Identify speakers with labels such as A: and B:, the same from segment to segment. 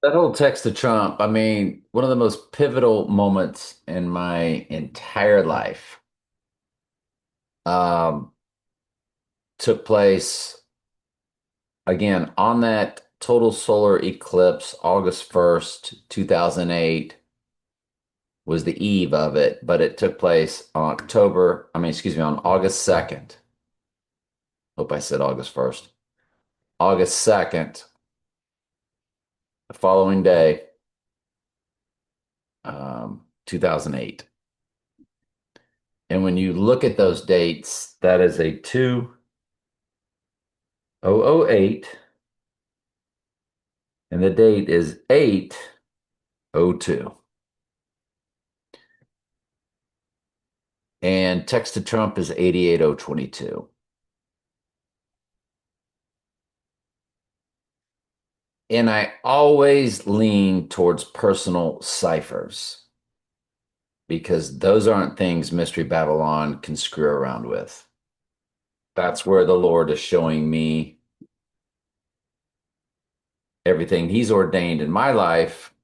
A: That whole text to Trump, I mean, one of the most pivotal moments in my entire life, um, took place again on that total solar eclipse, August 1st, 2008 was the eve of it, but it took place on on August 2nd. Hope I said August 1st. August 2nd, the following day, 2008. And when you look at those dates, that is a 2008, and the date is 8/02. And text to Trump is 88/022. And I always lean towards personal ciphers because those aren't things Mystery Babylon can screw around with. That's where the Lord is showing me everything He's ordained in my life.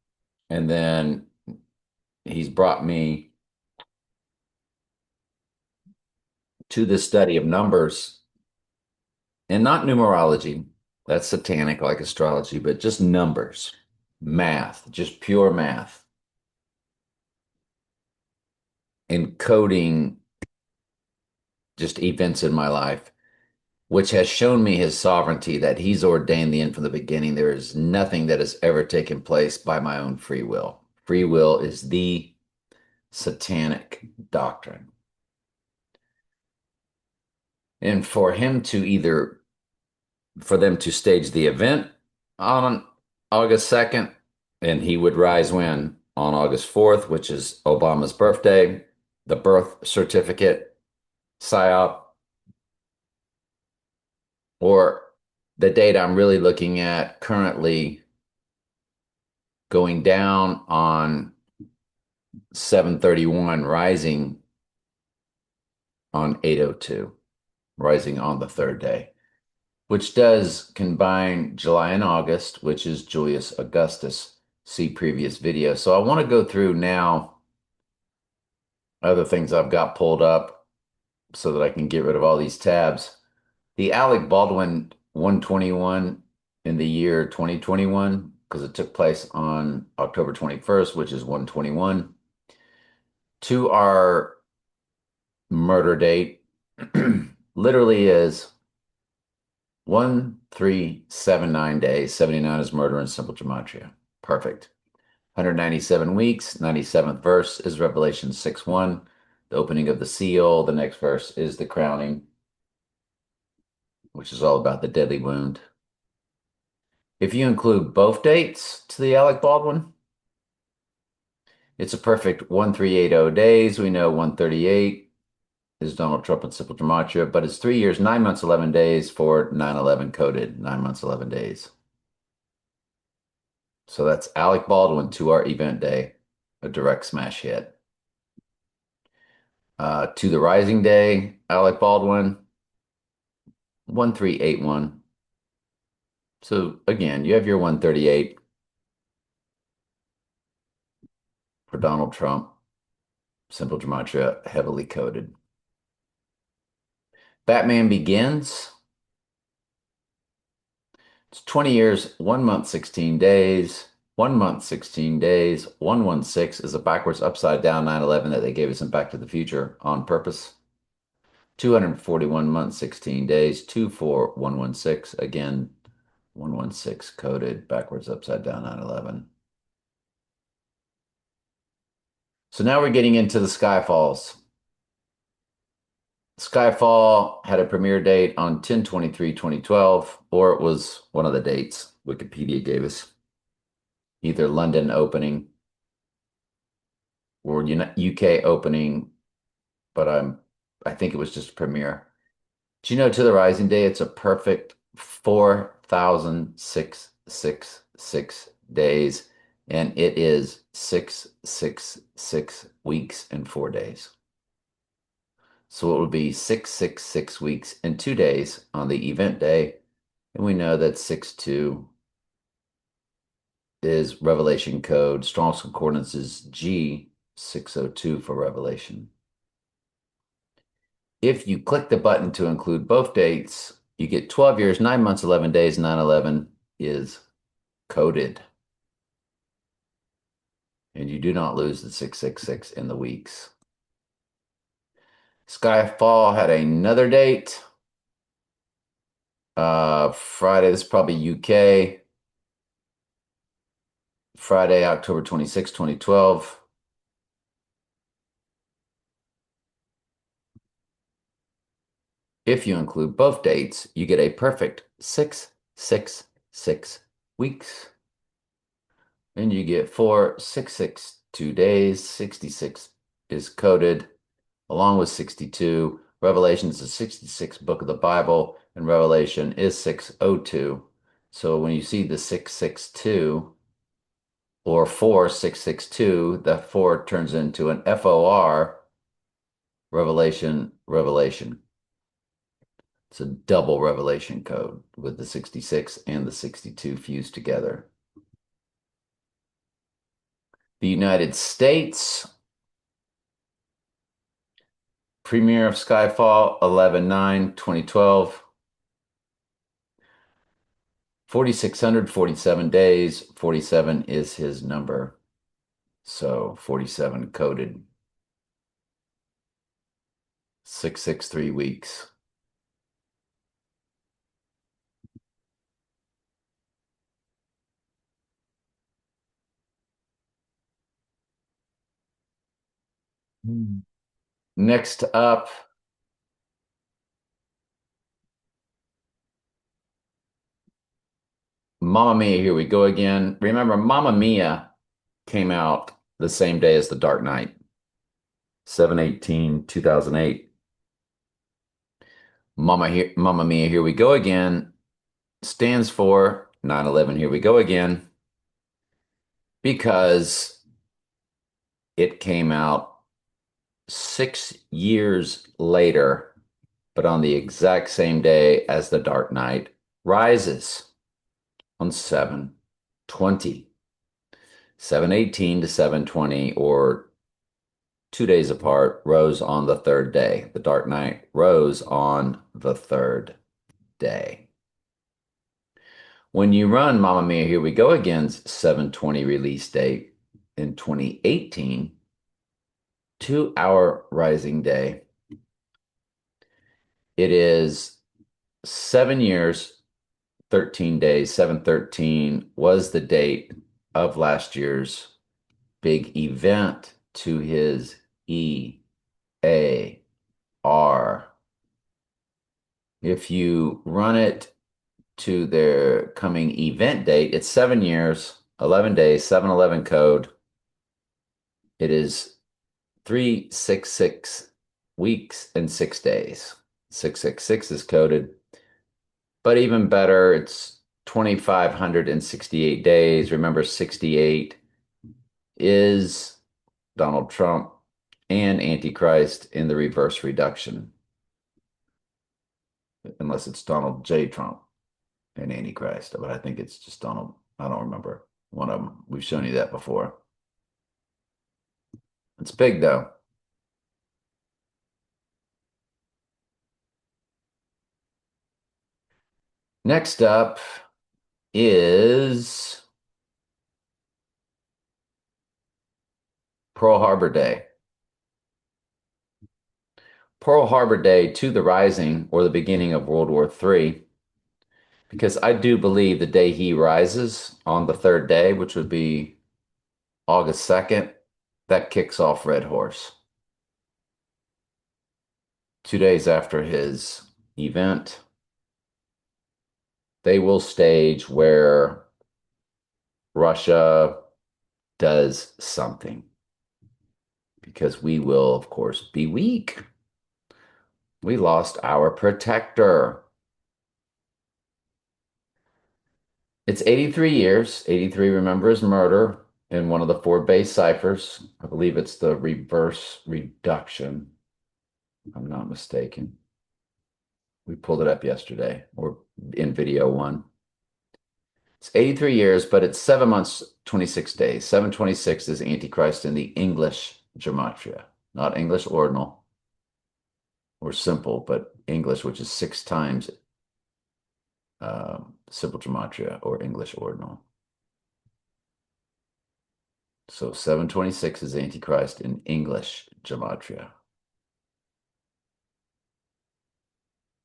A: And then He's brought me to the study of numbers and not numerology. That's satanic like astrology, but just numbers, math, just pure math, encoding just events in my life, which has shown me his sovereignty that he's ordained the end from the beginning. There is nothing that has ever taken place by my own free will. Free will is the satanic doctrine. And for them to stage the event on August 2nd, and he would rise when? On August 4th, which is Obama's birthday, the birth certificate, PSYOP, or the date I'm really looking at currently going down on 7/31, rising on 8/02, rising on the third day, which does combine July and August, which is Julius Augustus. See previous video. So I want to go through now other things I've got pulled up so that I can get rid of all these tabs. The Alec Baldwin 121 in the year 2021, because it took place on October 21st, which is 121, to our murder date literally is 1379 days. 79 is murder in simple gematria. Perfect. 197 weeks. 97th verse is Revelation 6:1, the opening of the seal. The next verse is the crowning, which is all about the deadly wound. If you include both dates to the Alec Baldwin, it's a perfect 1380 days. We know 138 is Donald Trump and simple gematria, but it's 3 years, 9 months, 11 days for 9/11 coded, 9 months, 11 days. So that's Alec Baldwin to our event day, a direct smash hit. To the rising day, Alec Baldwin, 1381. So again, you have your 138 for Donald Trump, simple gematria, heavily coded. Batman Begins. It's 20 years, 1 month, 16 days. 1 month, 16 days. 116 is a backwards upside down 9/11 that they gave us in Back to the Future on purpose. 241 months, 16 days. 24116. Again, 116 coded backwards upside down 9/11. So now we're getting into the Skyfalls. Skyfall had a premiere date on 10/23/2012, or it was one of the dates Wikipedia gave us. Either London opening or UK opening, but I think it was just a premiere. Do you know to the Rising Day, it's a perfect 4,666 days, and it is 666 weeks and 4 days. So it would be 666 weeks and 2 days on the event day, and we know that 6/2 is Revelation code. Strong's Concordance is G602 for Revelation. If you click the button to include both dates, you get 12 years, 9 months, 11 days, 9/11 is coded. And you do not lose the 666 in the weeks. Skyfall had another date. Friday, this is probably UK. Friday, October 26, 2012. If you include both dates, you get a perfect 666 weeks. And you get 4,662 days. 66 is coded along with 62. Revelation is the 66th book of the Bible, and Revelation is 602. So when you see the 662 or 4662, the 4 turns into an FOR, Revelation, Revelation. It's a double revelation code with the 66 and the 62 fused together. The United States, premiere of Skyfall, 11/9/2012. 4,647 days. 47 is his number. So 47 coded. 663 weeks. Next up, Mamma Mia, here we go again. Remember, Mamma Mia came out the same day as The Dark Knight, 7/18/2008. Mamma Mia, here we go again stands for 9/11, here we go again, because it came out 6 years later, but on the exact same day as The Dark Knight Rises on 7/20. 7/18 to 7/20, or 2 days apart, rose on the third day. The Dark Knight rose on the third day. When you run Mamma Mia, Here We Go Again's 7/20 release date in 2018 to our rising day, it is 7 years, 13 days. 7/13 was the date of last year's big event to his EAR. If you run it to their coming event date, it's 7 years, 11 days, 7/11 code. It is 366 weeks and 6 days. 666 is coded, but even better, it's 2,568 days. Remember, 68 is Donald Trump and Antichrist in the reverse reduction, unless it's Donald J. Trump and Antichrist, but I think it's just Donald. I don't remember. One of them. We've shown you that before. It's big, though. Next up is Pearl Harbor Day. Pearl Harbor Day to the rising, or the beginning of World War III, because I do believe the day he rises on the third day, which would be August 2nd, that kicks off Red Horse. 2 days after his event, they will stage where Russia does something, because we will, of course, be weak. We lost our protector. It's 83 years. 83, remember, his murder in one of the 4 base ciphers. I believe it's the reverse reduction, if I'm not mistaken. We pulled it up yesterday, or in video 1. It's 83 years, but it's 7 months, 26 days. 726 is Antichrist in the English gematria, not English ordinal or simple, but English, which is 6 times simple gematria or English ordinal. So 726 is Antichrist in English gematria.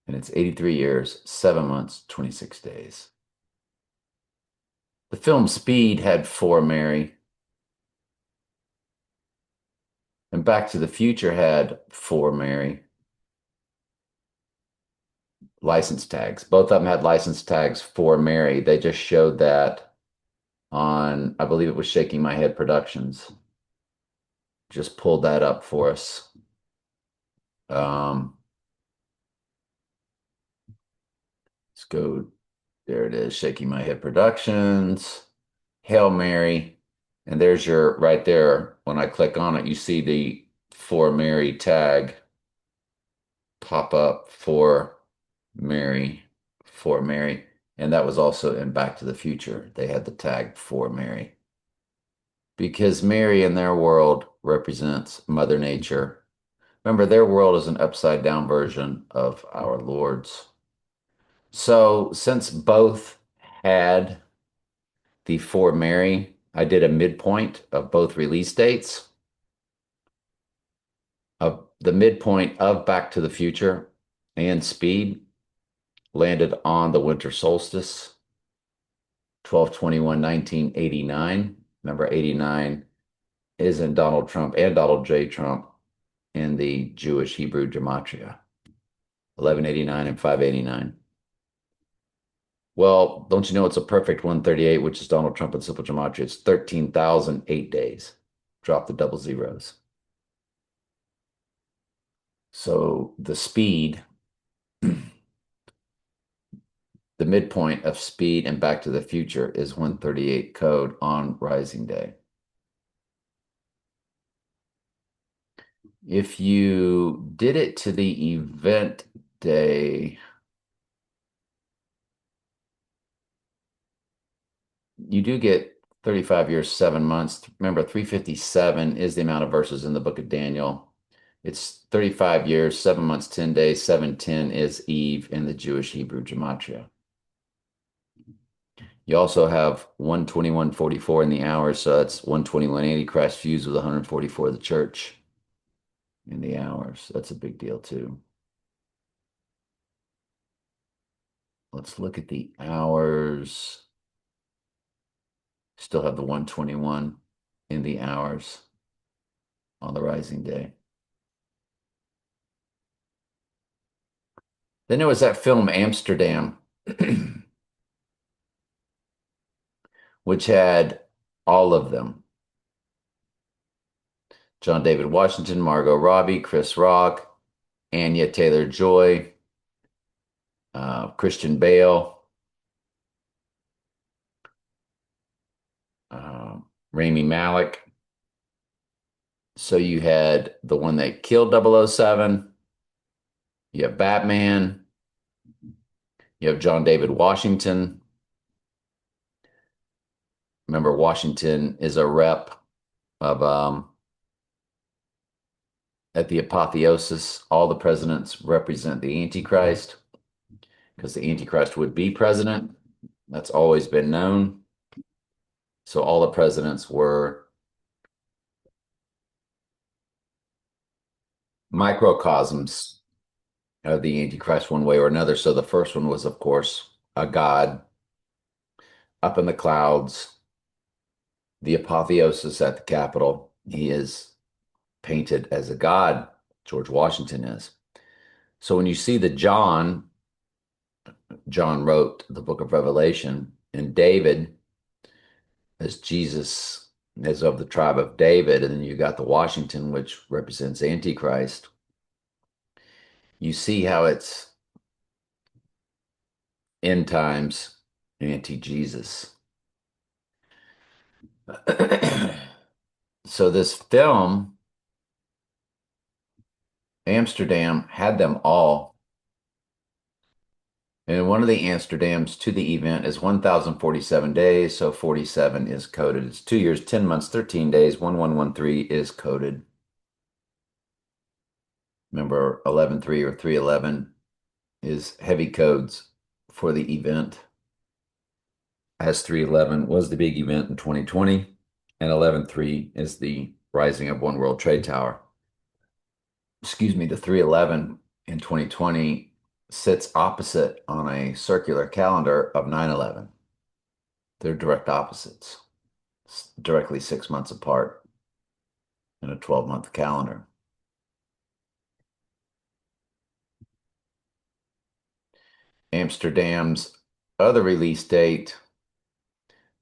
A: And it's 83 years, 7 months, 26 days. The film Speed had 4 Mary. And Back to the Future had 4 Mary. License tags. Both of them had license tags for Mary. They just showed that on, I believe it was Shaking My Head Productions. Just pulled that up for us. Let's go. There it is, Shaking My Head Productions, Hail Mary. And there's your, right there, when I click on it, you see the For Mary tag pop up for Mary, for Mary. And that was also in Back to the Future. They had the tag for Mary. Because Mary in their world represents Mother Nature. Remember, their world is an upside down version of our Lord's. So, since both had the For Mary, I did a midpoint of both release dates. Of the midpoint of Back to the Future and Speed landed on the winter solstice, 12/21/1989. Remember, 89 is in Donald Trump and Donald J. Trump in the Jewish Hebrew gematria, 1189 and 589. Well, don't you know it's a perfect 138, which is Donald Trump in simple gematria? It's 13,008 days. Drop the double zeros. So the speed, the midpoint of Speed and Back to the Future is 138 code on Rising Day. If you did it to the event day, you do get 35 years, 7 months. Remember, 357 is the amount of verses in the book of Daniel. It's 35 years, 7 months, 10 days. 710 is Eve in the Jewish Hebrew gematria. You also have 121:44 in the hours, so that's 121 Antichrist fused with 144 of the church in the hours. That's a big deal too. Let's look at the hours. Still have the 121 in the hours on the Rising Day. Then there was that film Amsterdam, which had all of them. John David Washington, Margot Robbie, Chris Rock, Anya Taylor-Joy, Christian Bale, Rami Malek. So you had the one that killed 007. You have Batman. You have John David Washington. Remember, Washington is a rep of at the apotheosis. All the presidents represent the Antichrist because the Antichrist would be president. That's always been known. So all the presidents were microcosms of the Antichrist one way or another. So the first one was, of course, a god up in the clouds, the apotheosis at the Capitol. He is painted as a god, George Washington is. So when you see the John wrote the book of Revelation, and David as Jesus is of the tribe of David, and then you got the Washington, which represents Antichrist. You see how it's end times anti-Jesus. So this film, Amsterdam, had them all. And one of the Amsterdams to the event is 1,047 days, so 47 is coded. It's 2 years, 10 months, 13 days, 1113 is coded. Remember, 11.3 or 311 is heavy codes for the event, as 311 was the big event in 2020, and 11.3 is the rising of One World Trade Tower. Excuse me, the 311 in 2020 sits opposite on a circular calendar of 9/11. They're direct opposites, directly 6 months apart in a 12-month calendar. Amsterdam's other release date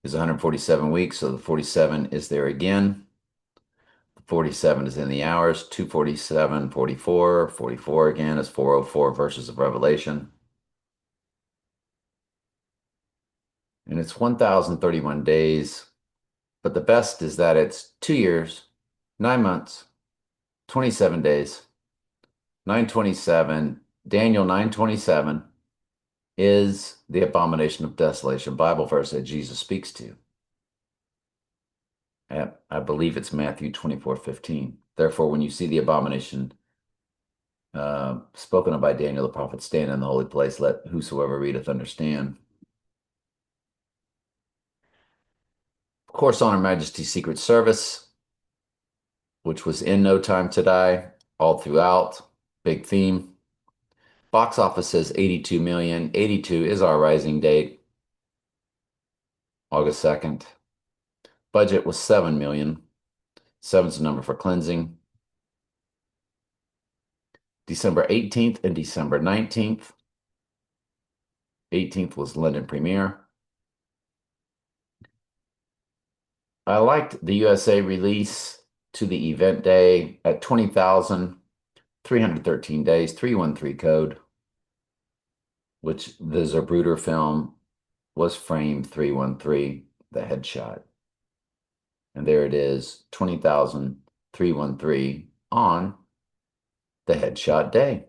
A: is 147 weeks, so the 47 is there again. 47 is in the hours, 247, 44, 44 again is 404 verses of Revelation. And it's 1,031 days, but the best is that it's 2 years, 9 months, 27 days, 927. Daniel 927 is the abomination of desolation Bible verse that Jesus speaks to. I believe it's Matthew 24:15. Therefore, when you see the abomination spoken of by Daniel the prophet stand in the holy place, let whosoever readeth understand. Of course, on Her Majesty's Secret Service, which was in No Time to Die, all throughout, big theme. Box office says 82 million. 82 is our rising date, August 2nd. Budget was 7 million. 7's the number for cleansing. December 18th and December 19th. 18th was London premiere. I liked the USA release to the event day at 20,313 days, 313 code, which the Zapruder film was frame 313, the headshot. And there it is, 20,313 on the headshot day.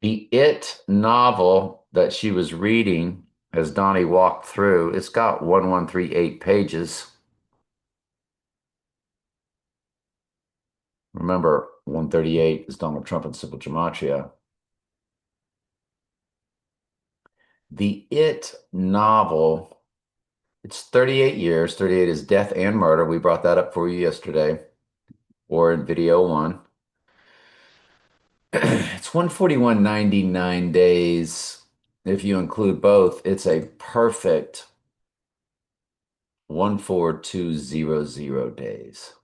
A: The It novel that she was reading as Donnie walked through, it's got 1138 pages. Remember, 138 is Donald Trump and Civil Gematria. The It novel, it's 38 years. 38 is death and murder. We brought that up for you yesterday, or in video one. It's 141.99 days. If you include both, it's a perfect 14200 days.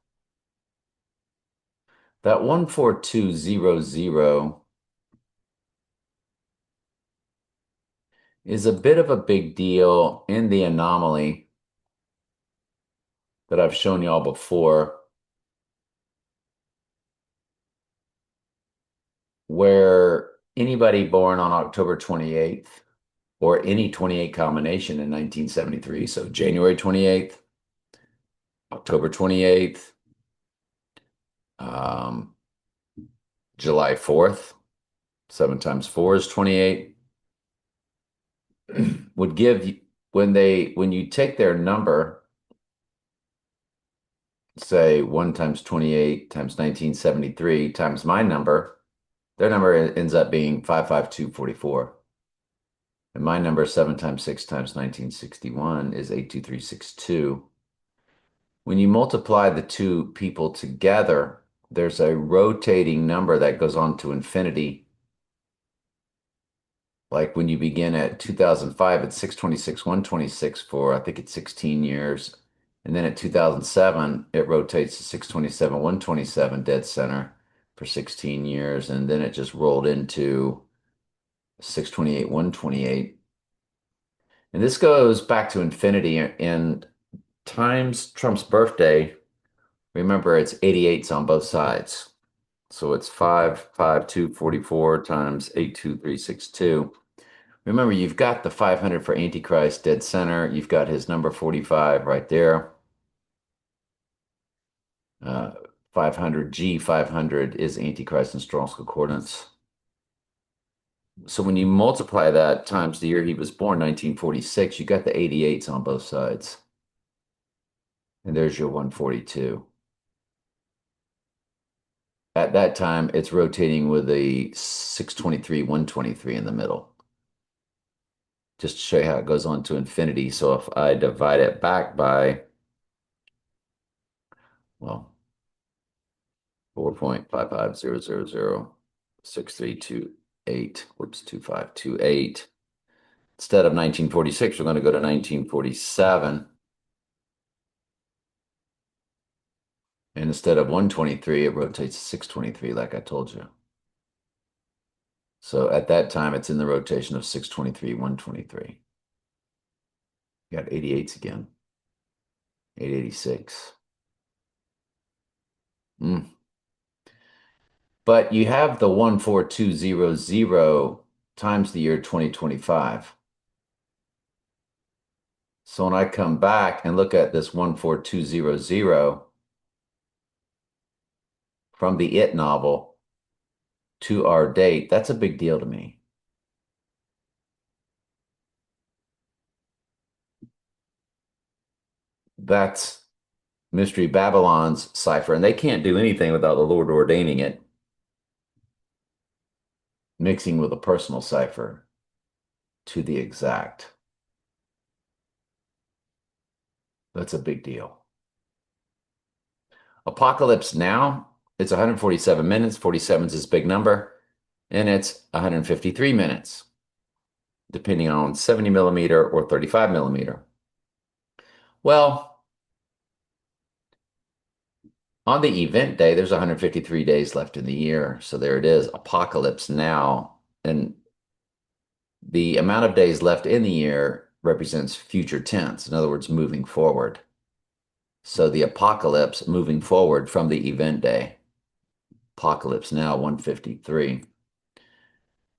A: That 14200 is a bit of a big deal in the anomaly that I've shown y'all before, where anybody born on October 28th or any 28 combination in 1973, so January 28th, October 28th, July 4th, 7 times 4 is 28, would give you, when you take their number, say 1 times 28 times 1973 times my number, their number ends up being 55244. And my number 7 times 6 times 1961 is 82362. When you multiply the two people together, there's a rotating number that goes on to infinity. Like when you begin at 2005 at 626, 126 for, I think it's 16 years. And then at 2007, it rotates to 627, 127 dead center for 16 years. And then it just rolled into 628, 128. And this goes back to infinity. And times Trump's birthday, remember it's 88s on both sides. So it's 55244 times 82362. Remember, you've got the 500 for Antichrist dead center. You've got his number 45 right there. Uh, 500 G 500 is Antichrist in Strong's Concordance. So when you multiply that times the year he was born, 1946, you got the 88s on both sides. And there's your 142. At that time, it's rotating with a 623, 123 in the middle. Just to show you how it goes on to infinity. So if I divide it back by, well, 4.550006328, whoops, 2528. Instead of 1946, we're going to go to 1947. And instead of 123, it rotates to 623, like I told you. So at that time, it's in the rotation of 623, 123. You got 88s again. 886. Mm. But you have the 14200 times the year 2025. So when I come back and look at this 14200 from the It novel to our date, that's a big deal to me. That's Mystery Babylon's cipher, and they can't do anything without the Lord ordaining it, mixing with a personal cipher to the exact. That's a big deal. Apocalypse Now, it's 147 minutes. 47 is his big number, and it's 153 minutes, depending on 70 millimeter or 35 millimeter. Well, on the event day, there's 153 days left in the year. So there it is, Apocalypse Now. And the amount of days left in the year represents future tense, in other words, moving forward. So the apocalypse moving forward from the event day. Apocalypse Now 153.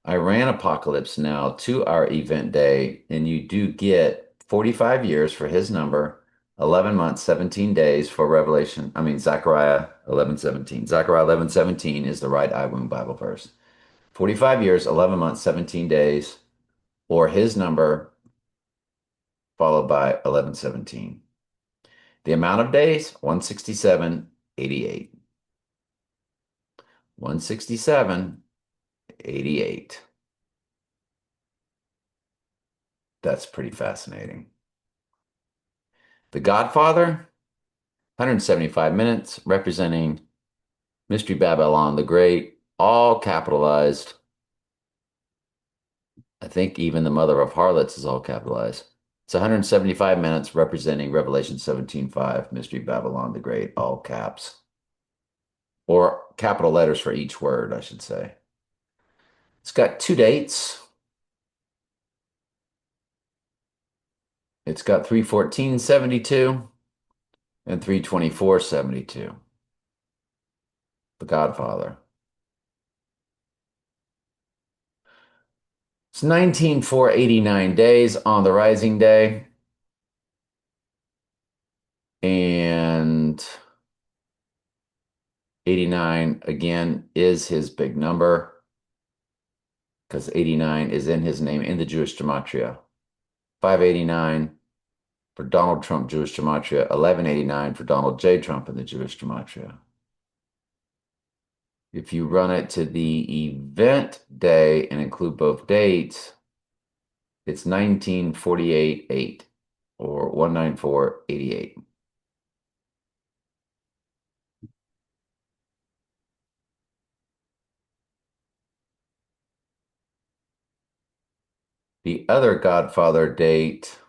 A: I ran Apocalypse Now to our event day, and you do get 45 years for his number, 11 months, 17 days for Revelation. I mean, Zechariah 11:17. Zechariah 11:17 is the right iWomb Bible verse. 45 years, 11 months, 17 days, or his number followed by 11:17. The amount of days, 167.88. 167.88. That's pretty fascinating. The Godfather, 175 minutes, representing Mystery Babylon the Great, all capitalized. I think even the mother of harlots is all capitalized. It's 175 minutes representing Revelation 17:5, Mystery Babylon the Great, all caps. Or capital letters for each word, I should say. It's got two dates. It's got 3/14/72 and 3/24/72. The Godfather. It's 19,489 days on the rising day. And 89 again is his big number because 89 is in his name in the Jewish gematria. 589 for Donald Trump, Jewish gematria. 1189 for Donald J. Trump in the Jewish gematria. If you run it to the event day and include both dates, it's 1948.8 or 194.88. The other Godfather date,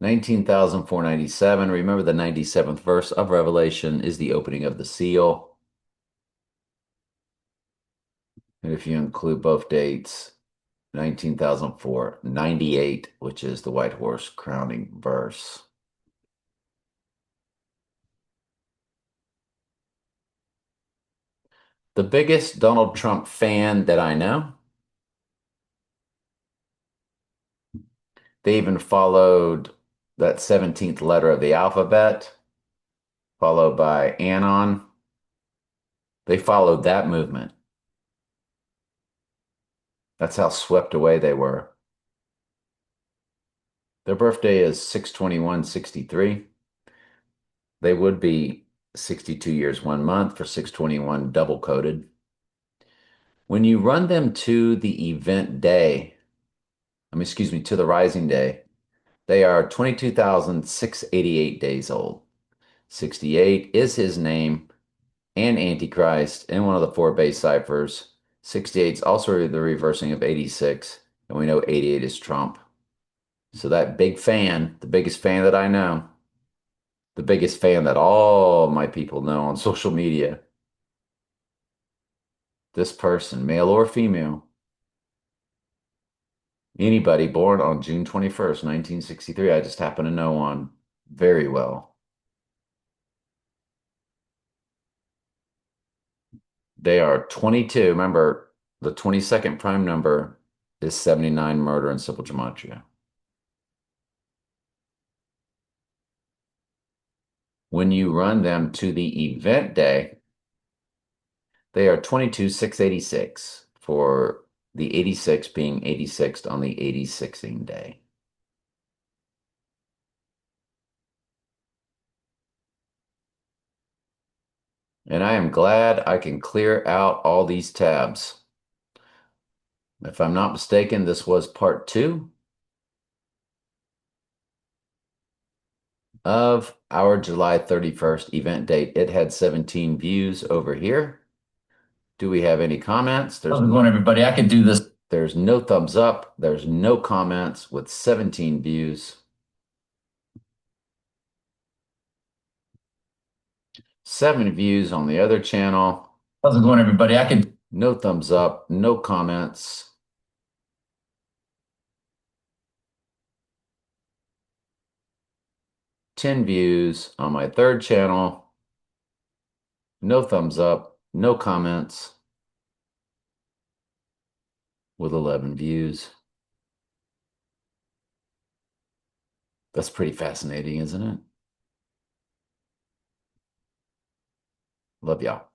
A: 19,497. Remember, the 97th verse of Revelation is the opening of the seal. And if you include both dates, 19,498, which is the white horse crowning verse. The biggest Donald Trump fan that I know. They even followed that 17th letter of the alphabet, followed by Anon. They followed that movement. That's how swept away they were. Their birthday is 6/21/63. They would be 62 years, 1 month for 6/21 double coded. When you run them to the event day, excuse me, to the rising day, they are 22,688 days old. 68 is his name and Antichrist in one of the four base ciphers. 68 is also the reversing of 86, and we know 88 is Trump. So that big fan, the biggest fan that I know, the biggest fan that all my people know on social media, this person, male or female, anybody born on June 21st, 1963, I just happen to know one very well. They are 22. Remember, the 22nd prime number is 79, murder in simple gematria. When you run them to the event day, they are 22,686 for the 86 being 86th on the 86ing day. And I am glad I can clear out all these tabs. If I'm not mistaken, this was part 2 of our July 31st event date. It had 17 views over here. Do we have any comments? How's it going, everybody? I could do this. There's no thumbs up. There's no comments with 17 views. 7 views on the other channel. How's it going, everybody? No thumbs up, no comments. Ten views on my third channel. No thumbs up, no comments. With 11 views. That's pretty fascinating, isn't it? Love y'all.